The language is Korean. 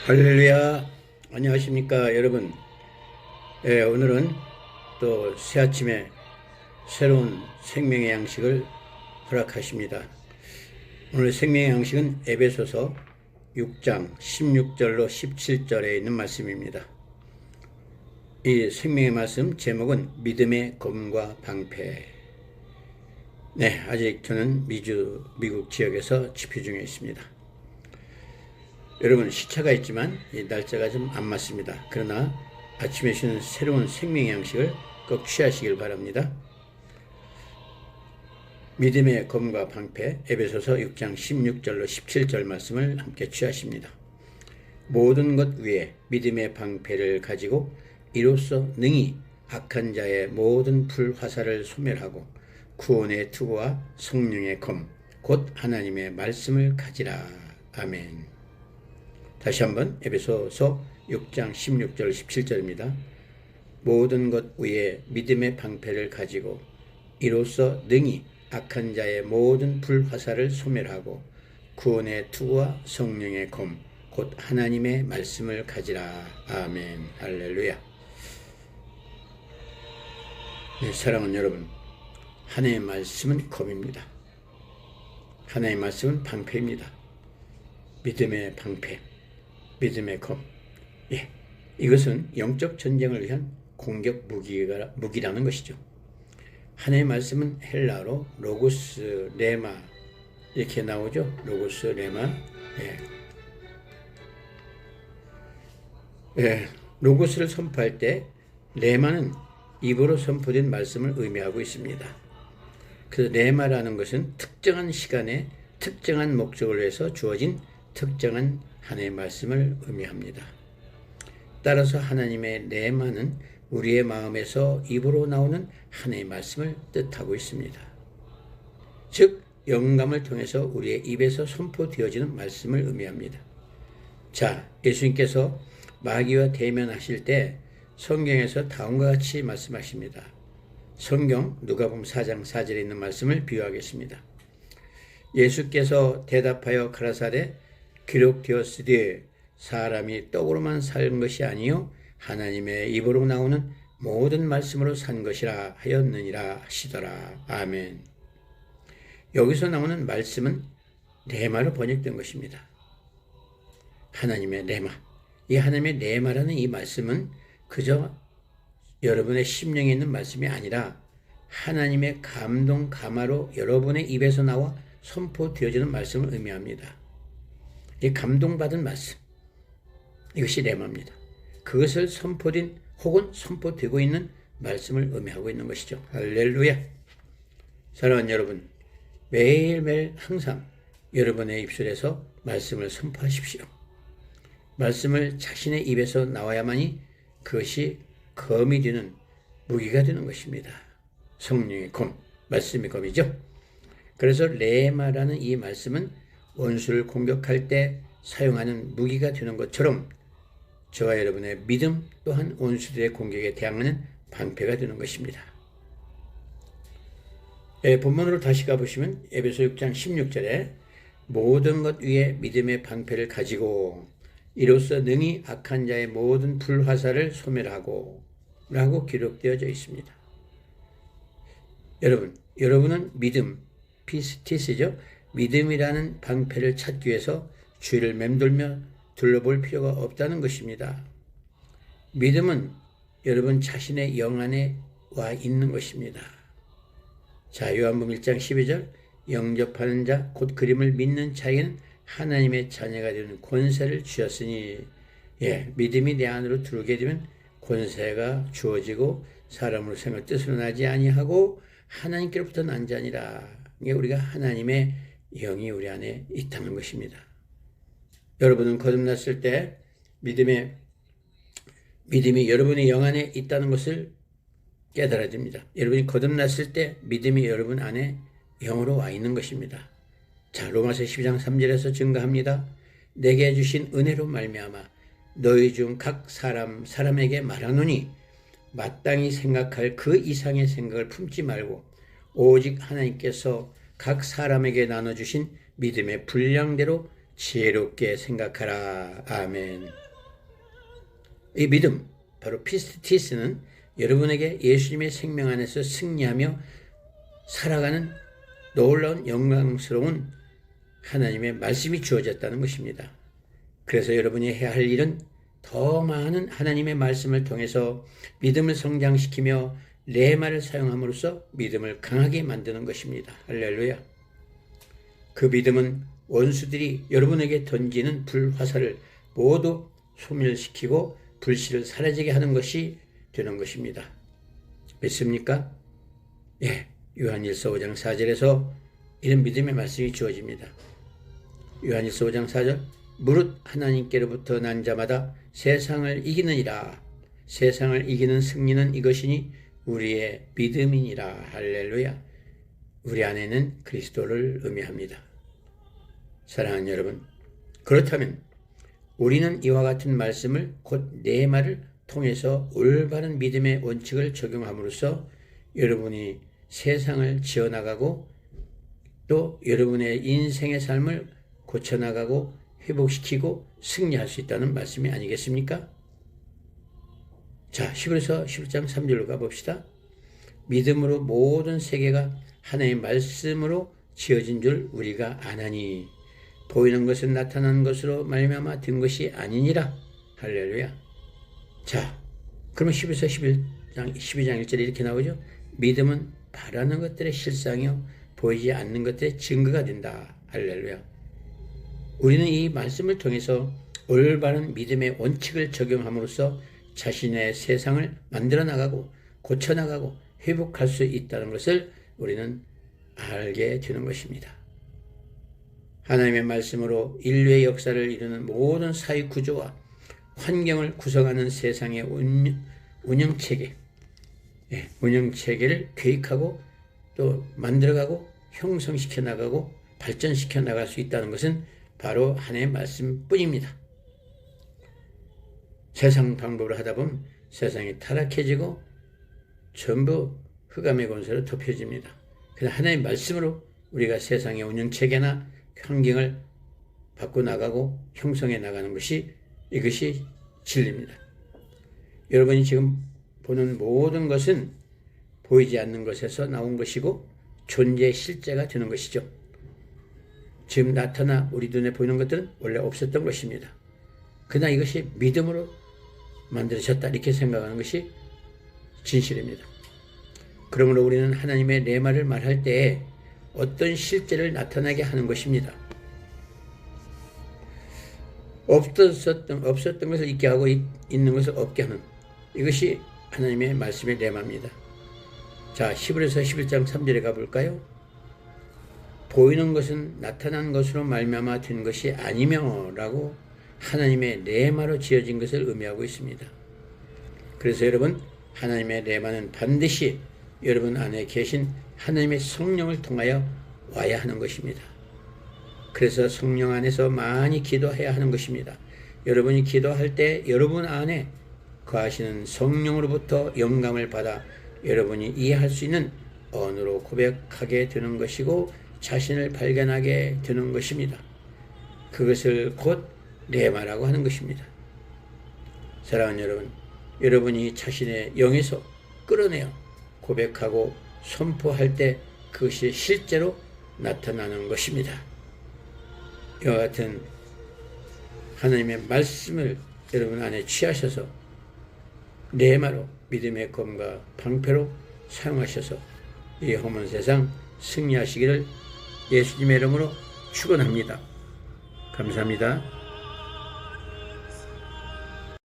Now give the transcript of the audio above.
할렐루야. 안녕하십니까 여러분. 오늘은 또 새아침에 새로운 생명의 양식을 허락하십니다. 오늘 생명의 양식은 에베소서 6장 16절로 17절에 있는 말씀입니다. 이 생명의 말씀 제목은 믿음의 검과 방패. 아직 저는 미국 지역에서 집회 중에 있습니다. 여러분, 시차가 있지만 이 날짜가 좀 안 맞습니다. 그러나 아침에 쉬는 새로운 생명의 양식을 꼭 취하시길 바랍니다. 믿음의 검과 방패, 에베소서 6장 16절로 17절 말씀을 함께 취하십니다. 모든 것 위에 믿음의 방패를 가지고 이로써 능히 악한 자의 모든 불화살을 소멸하고 구원의 투구와 성령의 검, 곧 하나님의 말씀을 가지라. 아멘. 다시 한번 에베소서 6장 16절 17절입니다. 모든 것 위에 믿음의 방패를 가지고 이로써 능히 악한 자의 모든 불화살을 소멸하고 구원의 투구와 성령의 검 곧 하나님의 말씀을 가지라. 아멘. 할렐루야. 사랑하는 여러분, 하나님의 말씀은 검입니다. 하나님의 말씀은 방패입니다. 믿음의 방패, 믿음의 검. 이것은 영적 전쟁을 위한 공격 무기라는 것이죠. 하나님의 말씀은 헬라어로 로고스, 레마 이렇게 나오죠. 로고스, 레마. 로고스를 선포할 때 레마는 입으로 선포된 말씀을 의미하고 있습니다. 그래서 레마라는 것은 특정한 시간에 특정한 목적을 위해서 주어진 특정한 하나님의 말씀을 의미합니다. 따라서 하나님의 레마는 우리의 마음에서 입으로 나오는 하나님의 말씀을 뜻하고 있습니다. 즉 영감을 통해서 우리의 입에서 선포되어지는 말씀을 의미합니다. 자, 예수님께서 마귀와 대면하실 때 성경에서 다음과 같이 말씀하십니다. 성경 누가복음 4장 4절에 있는 말씀을 비유하겠습니다. 예수께서 대답하여 가라사대 기록되었으되 사람이 떡으로만 사는 것이 아니요 하나님의 입으로 나오는 모든 말씀으로 산 것이라 하였느니라 하시더라. 아멘. 여기서 나오는 말씀은 레마로 번역된 것입니다. 하나님의 레마. 이 하나님의 레마라는 이 말씀은 그저 여러분의 심령에 있는 말씀이 아니라 하나님의 감동 감화로 여러분의 입에서 나와 선포되어지는 말씀을 의미합니다. 이 감동받은 말씀, 이것이 레마입니다. 그것을 선포된 혹은 선포되고 있는 말씀을 의미하고 있는 것이죠. 할렐루야. 사랑하는 여러분, 매일매일 항상 여러분의 입술에서 말씀을 선포하십시오. 말씀을 자신의 입에서 나와야만이 그것이 검이 되는 무기가 되는 것입니다. 성령의 검, 말씀의 검이죠. 그래서 레마라는 이 말씀은 원수를 공격할 때 사용하는 무기가 되는 것처럼 저와 여러분의 믿음 또한 원수들의 공격에 대항하는 방패가 되는 것입니다. 본문으로 다시 가보시면 에베소 6장 16절에 모든 것 위에 믿음의 방패를 가지고 이로써 능히 악한 자의 모든 불화살을 소멸하고 라고 기록되어져 있습니다. 여러분은 믿음, 피스티스죠. 믿음이라는 방패를 찾기 위해서 주위를 맴돌며 둘러볼 필요가 없다는 것입니다. 믿음은 여러분 자신의 영 안에 와 있는 것입니다. 자, 요한복음 1장 12절 영접하는 자 곧 그림을 믿는 자에게는 하나님의 자녀가 되는 권세를 주셨으니 믿음이 내 안으로 들어오게 되면 권세가 주어지고 사람으로 생을 뜻으로 나지 아니하고 하나님께로부터 난 자니라. 우리가 하나님의 영이 우리 안에 있다는 것입니다. 여러분은 거듭났을 때 믿음이 여러분의 영 안에 있다는 것을 깨달아야 됩니다. 여러분이 거듭났을 때 믿음이 여러분 안에 영으로 와 있는 것입니다. 자, 로마서 12장 3절에서 증거합니다. 내게 주신 은혜로 말미암아 너희 중 각 사람에게 말하노니 마땅히 생각할 그 이상의 생각을 품지 말고 오직 하나님께서 각 사람에게 나눠주신 믿음의 분량대로 지혜롭게 생각하라. 아멘. 이 믿음, 바로 피스티스는 여러분에게 예수님의 생명 안에서 승리하며 살아가는 놀라운 영광스러운 하나님의 말씀이 주어졌다는 것입니다. 그래서 여러분이 해야 할 일은 더 많은 하나님의 말씀을 통해서 믿음을 성장시키며 레마를 사용함으로써 믿음을 강하게 만드는 것입니다. 할렐루야. 그 믿음은 원수들이 여러분에게 던지는 불화살을 모두 소멸시키고 불씨를 사라지게 하는 것이 되는 것입니다. 믿습니까? 예, 요한일서 5장 4절에서 이런 믿음의 말씀이 주어집니다. 요한일서 5장 4절, 무릇 하나님께로부터 난 자마다 세상을 이기느니라. 세상을 이기는 승리는 이것이니 우리의 믿음이니라. 할렐루야. 우리 안에는 그리스도를 의미합니다. 사랑하는 여러분, 그렇다면 우리는 이와 같은 말씀을 곧 레마를 통해서 올바른 믿음의 원칙을 적용함으로써 여러분이 세상을 지어나가고 또 여러분의 인생의 삶을 고쳐나가고 회복시키고 승리할 수 있다는 말씀이 아니겠습니까? 자, 히브리서 11장 3절로 가봅시다. 믿음으로 모든 세계가 하나님의 말씀으로 지어진 줄 우리가 아나니 보이는 것은 나타난 것으로 말미암아 된 것이 아니니라. 할렐루야. 자, 그러면 히브리서 12장 1절에 이렇게 나오죠. 믿음은 바라는 것들의 실상이요 보이지 않는 것들의 증거가 된다. 할렐루야. 우리는 이 말씀을 통해서 올바른 믿음의 원칙을 적용함으로써 자신의 세상을 만들어 나가고 고쳐 나가고 회복할 수 있다는 것을 우리는 알게 되는 것입니다. 하나님의 말씀으로 인류의 역사를 이루는 모든 사회 구조와 환경을 구성하는 세상의 운영체계, 운영체계를 계획하고 또 만들어가고 형성시켜 나가고 발전시켜 나갈 수 있다는 것은 바로 하나님의 말씀뿐입니다. 세상 방법으로 하다 보면 세상이 타락해지고 전부 흑암의 권세로 덮여집니다. 그래서 하나님의 말씀으로 우리가 세상의 운영체계나 환경을 바꿔나가고 형성해 나가는 것이 이것이 진리입니다. 여러분이 지금 보는 모든 것은 보이지 않는 것에서 나온 것이고 존재의 실제가 되는 것이죠. 지금 나타나 우리 눈에 보이는 것들은 원래 없었던 것입니다. 그러나 이것이 믿음으로 만들어졌다 이렇게 생각하는 것이 진실입니다. 그러므로 우리는 하나님의 레마를 말할 때에 어떤 실제를 나타나게 하는 것입니다. 없었던 것을 있게 하고 있는 것을 없게 하는 이것이 하나님의 말씀의 레마입니다. 자, 히브리서 11장 3절에 가볼까요? 보이는 것은 나타난 것으로 말미암아 된 것이 아니며 라고 하나님의 레마로 지어진 것을 의미하고 있습니다. 그래서 여러분, 하나님의 레마는 반드시 여러분 안에 계신 하나님의 성령을 통하여 와야 하는 것입니다. 그래서 성령 안에서 많이 기도해야 하는 것입니다. 여러분이 기도할 때 여러분 안에 거하시는 성령으로부터 영감을 받아 여러분이 이해할 수 있는 언어로 고백하게 되는 것이고 자신을 발견하게 되는 것입니다. 그것을 곧 레마라고 하는 것입니다. 사랑하는 여러분, 여러분이 자신의 영에서 끌어내어 고백하고 선포할 때 그것이 실제로 나타나는 것입니다. 이와 같은 하나님의 말씀을 여러분 안에 취하셔서 레마로 믿음의 검과 방패로 사용하셔서 이 험한 세상 승리하시기를 예수님의 이름으로 축원합니다. 감사합니다.